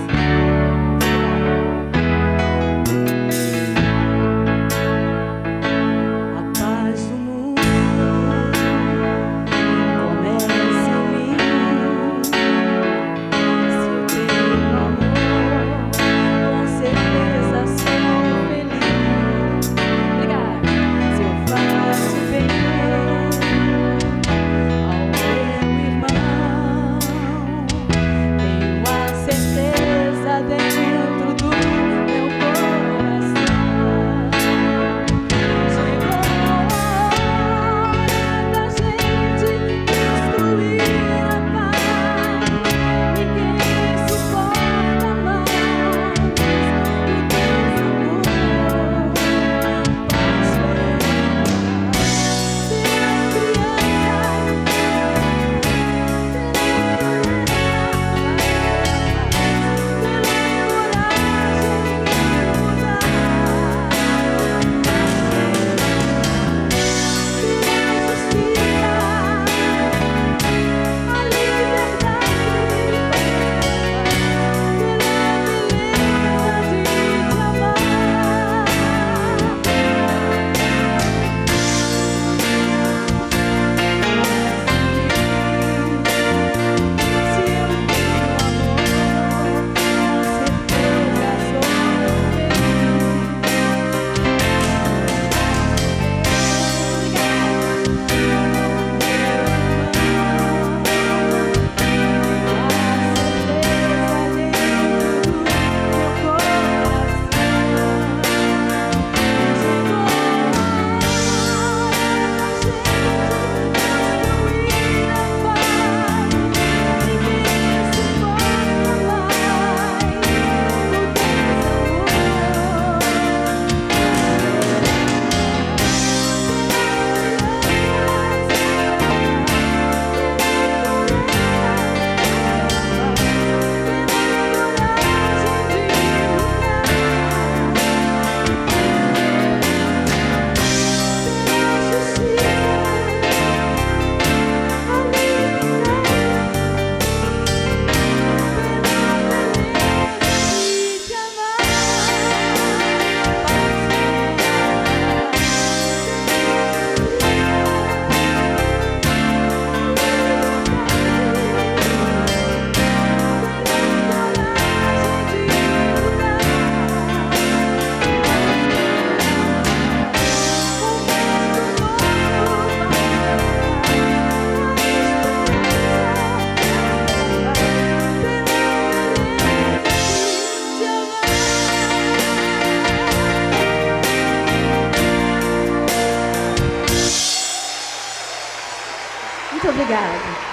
obrigada.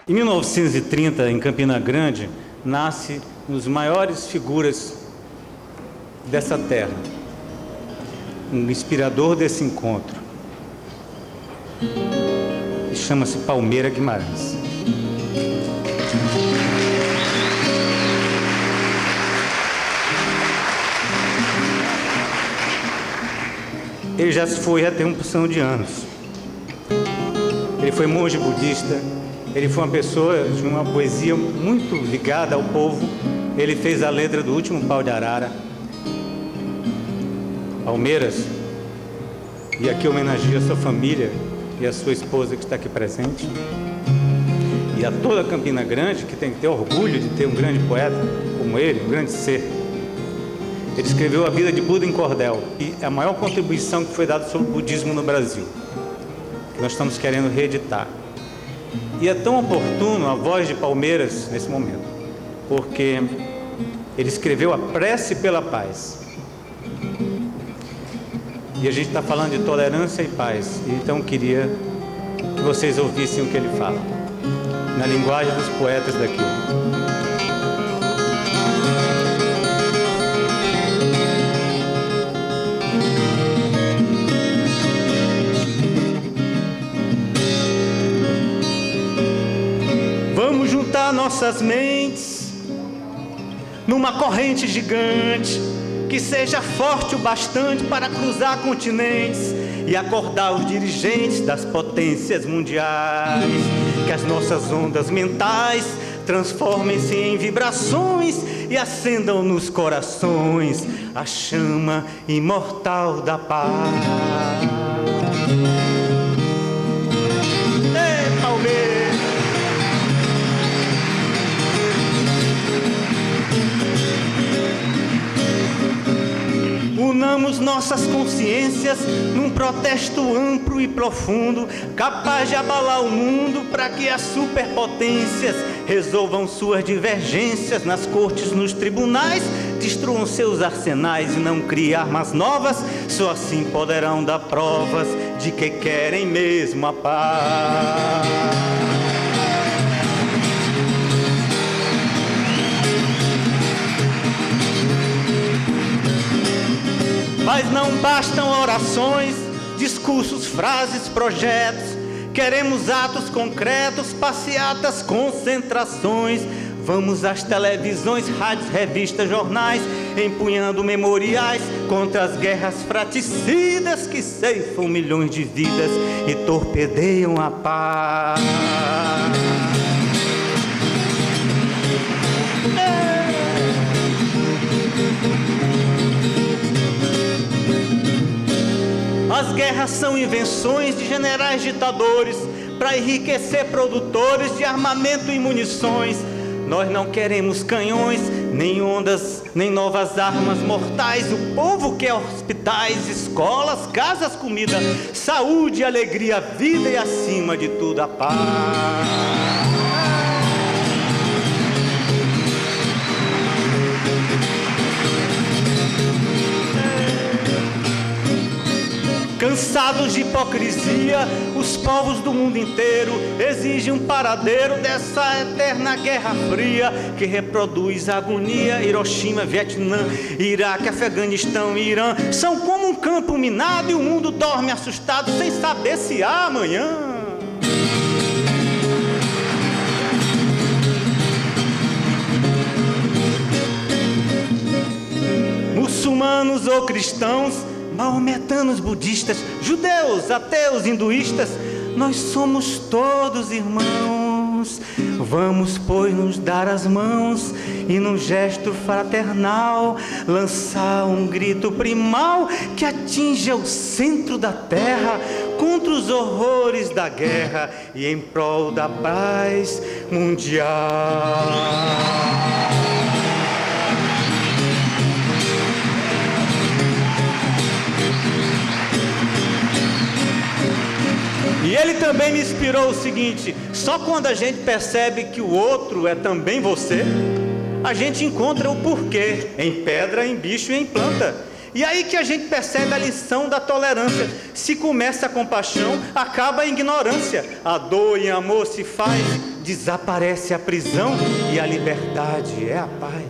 Em 1930, em Campina Grande, nasce uma das maiores figuras dessa terra, um inspirador desse encontro. Chama-se Palmeira Guimarães. Ele já se foi há tem uma porção de anos. Ele foi monge budista. Ele foi uma pessoa de uma poesia muito ligada ao povo. Ele fez a letra do Último Pau de Arara. Palmeiras, e aqui homenageia a sua família e a sua esposa que está aqui presente. E a toda Campina Grande, que tem que ter orgulho de ter um grande poeta como ele, um grande ser. Ele escreveu A Vida de Buda em Cordel, e é a maior contribuição que foi dada sobre o budismo no Brasil, que nós estamos querendo reeditar. E é tão oportuno a voz de Palmeiras nesse momento, porque ele escreveu a prece pela paz. E a gente está falando de tolerância e paz, então queria que vocês ouvissem o que ele fala, na linguagem dos poetas daqui. Vamos juntar nossas mentes numa corrente gigante que seja forte o bastante para cruzar continentes e acordar os dirigentes das potências mundiais. Que as nossas ondas mentais transformem-se em vibrações e acendam nos corações a chama imortal da paz. Ei, Palmeiras! Unamos nossas consciências num protesto amplo e profundo, capaz de abalar o mundo para que as superpotências resolvam suas divergências nas cortes, nos tribunais, destruam seus arsenais e não criem armas novas. Só assim poderão dar provas de que querem mesmo a paz. Mas não bastam orações, discursos, frases, projetos. Queremos atos concretos, passeatas, concentrações. Vamos às televisões, rádios, revistas, jornais, empunhando memoriais contra as guerras fraticidas que ceifam milhões de vidas e torpedeiam a paz. As guerras são invenções de generais ditadores para enriquecer produtores de armamento e munições. Nós não queremos canhões, nem ondas, nem novas armas mortais. O povo quer hospitais, escolas, casas, comida, saúde, alegria, vida e acima de tudo a paz. Cansados de hipocrisia, os povos do mundo inteiro exigem um paradeiro dessa eterna guerra fria que reproduz a agonia. Hiroshima, Vietnã, Iraque, Afeganistão, Irã são como um campo minado e o mundo dorme assustado sem saber se há amanhã. Muçulmanos ou cristãos, maometanos, budistas, judeus, ateus, hinduístas, nós somos todos irmãos. Vamos, pois, nos dar as mãos e num gesto fraternal lançar um grito primal que atinja o centro da terra contra os horrores da guerra e em prol da paz mundial. E ele também me inspirou o seguinte: só quando a gente percebe que o outro é também você, a gente encontra o porquê em pedra, em bicho e em planta. E aí que a gente percebe a lição da tolerância. Se começa a compaixão, acaba a ignorância. A dor em amor se faz, desaparece a prisão e a liberdade é a paz.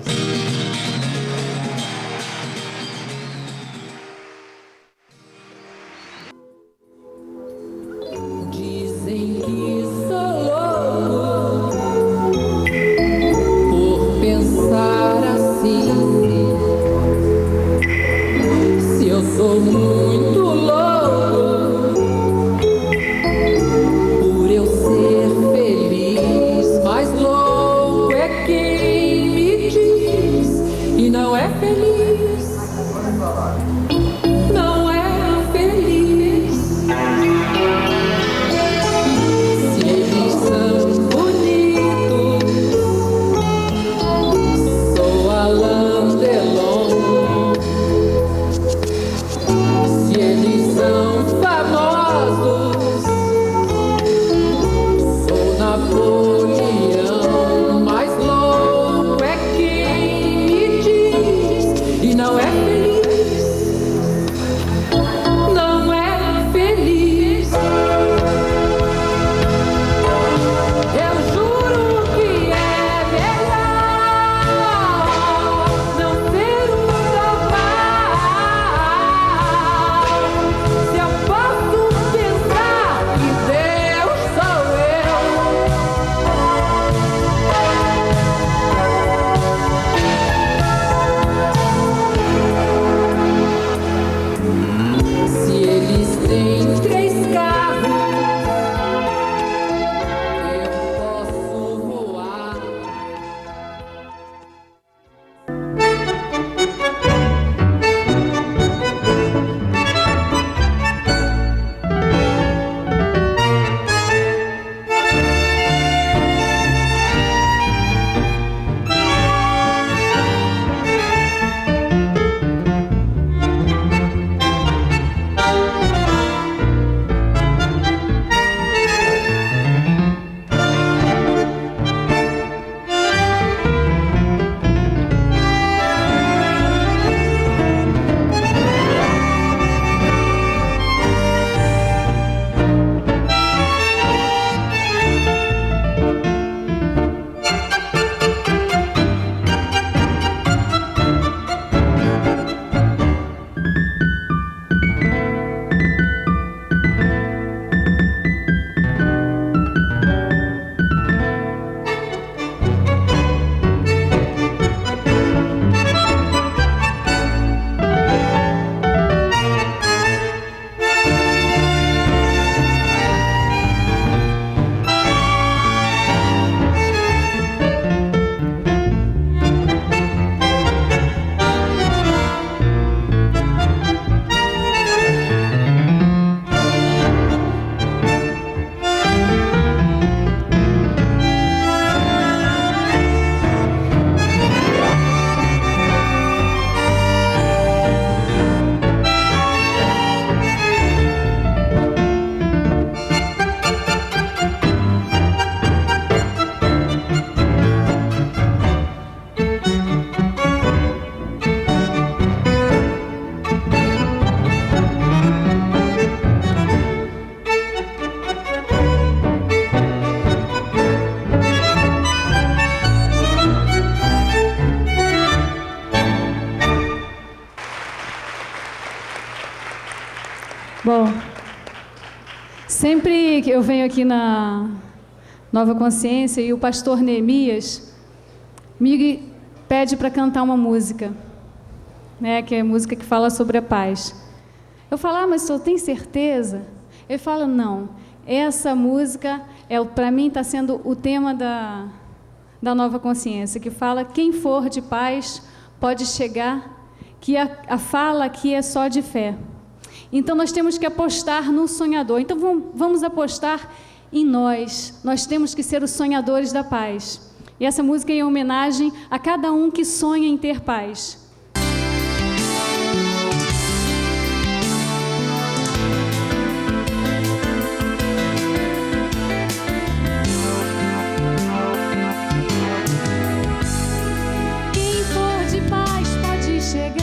Dizem que sou louco por pensar assim. Se eu sou muito louco por eu ser feliz, mas louco é quem me diz e não é feliz. Não é feliz. Se eles são bonitos, sou Alain Delon. Se eles são famosos, sou Napoleão. Mas louco é quem me diz e não é feliz. Não é feliz. Eu juro que é melhor não ter um normal. Se eu posso pensar que Deus sou eu. Se eles têm 3 carros, eu posso voar.
Bom, sempre que eu venho aqui na Nova Consciência e o pastor Neemias me pede para cantar uma música, né, que é a música que fala sobre a paz. Eu falo, mas senhor tem certeza? Ele fala, não, essa música, para mim está sendo o tema da Nova Consciência, que fala, quem for de paz pode chegar, que a fala aqui é só de fé. Então, nós temos que apostar no sonhador. Então, vamos apostar em nós. Nós temos que ser os sonhadores da paz. E essa música é em homenagem a cada um que sonha em ter paz. Quem for de paz pode chegar.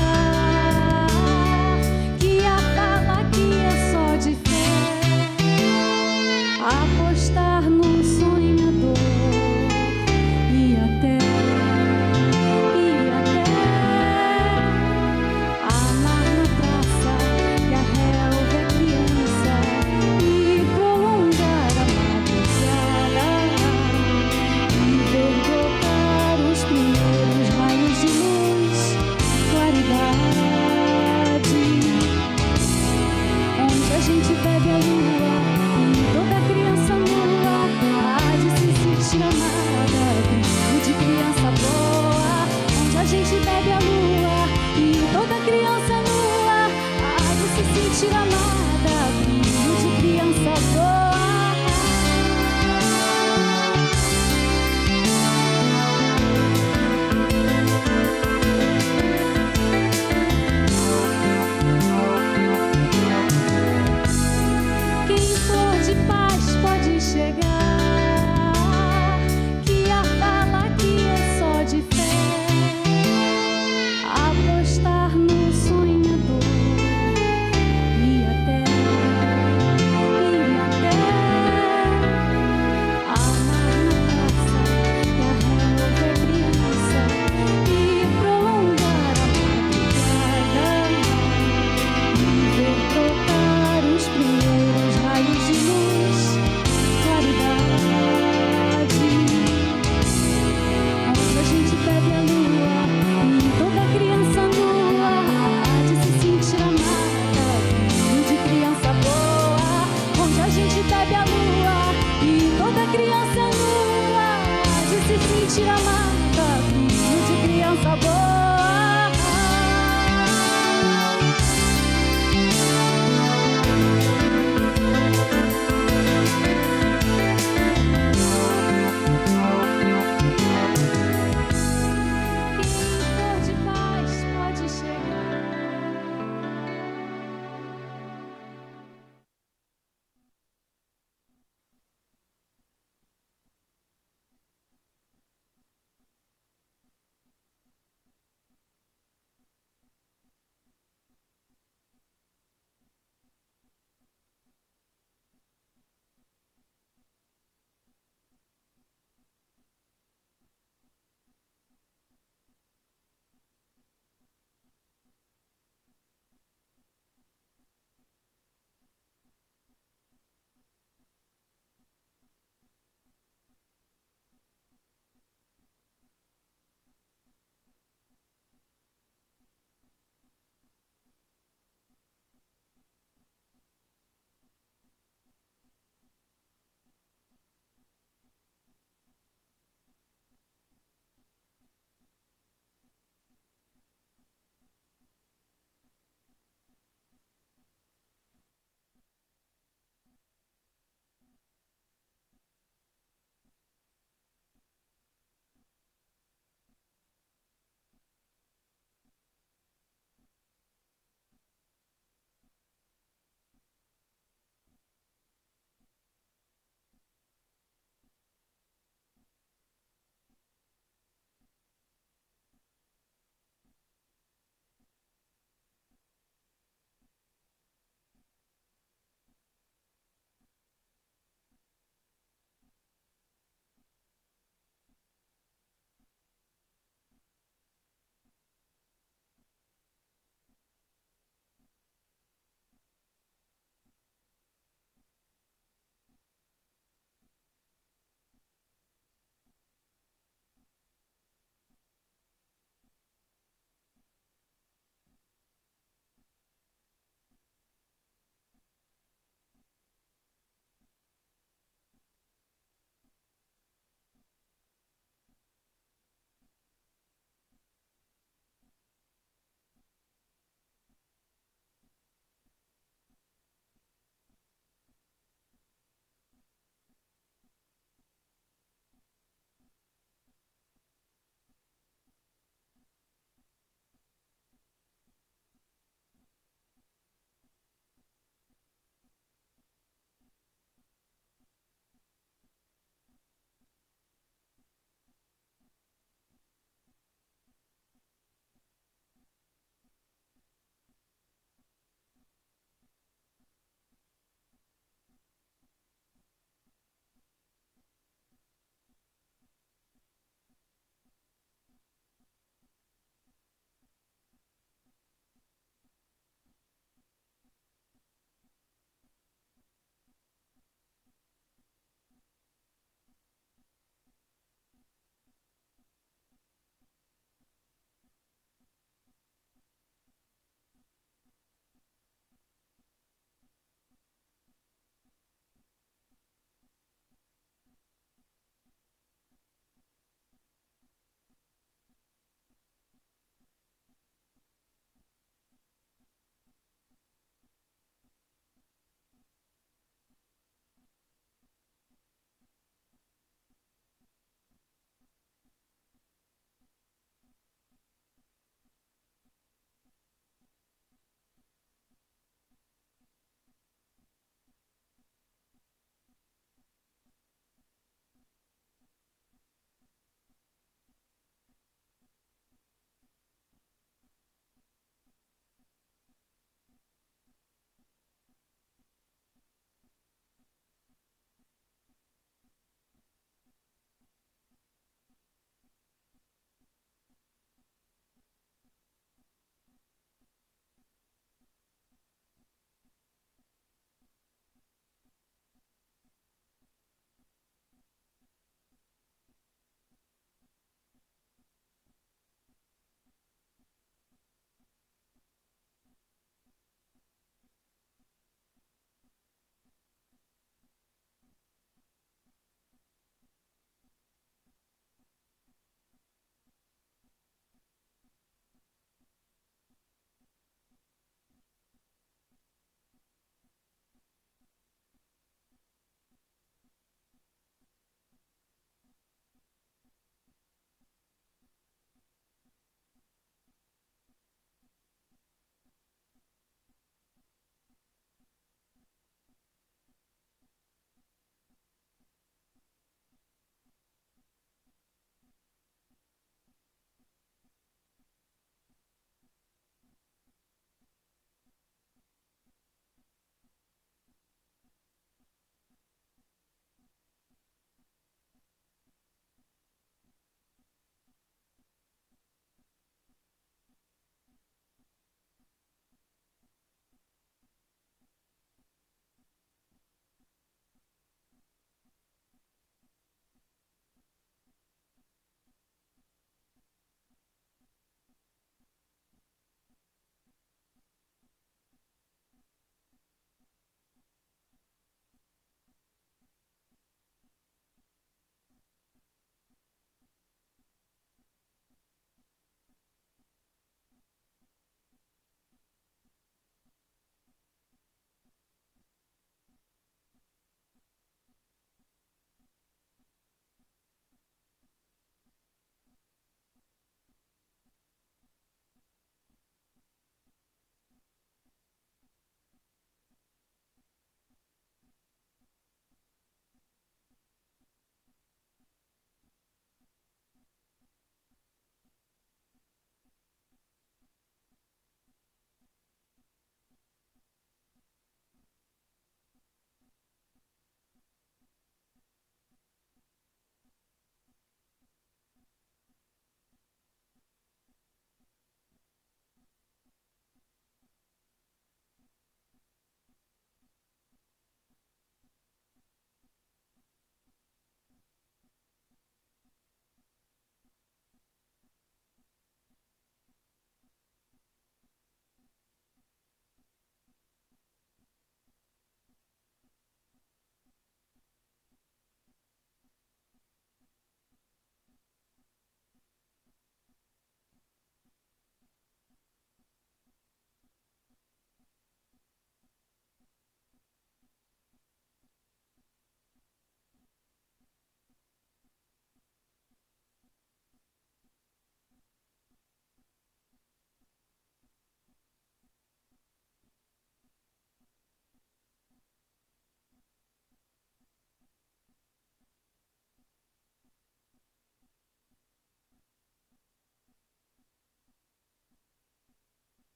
te amar.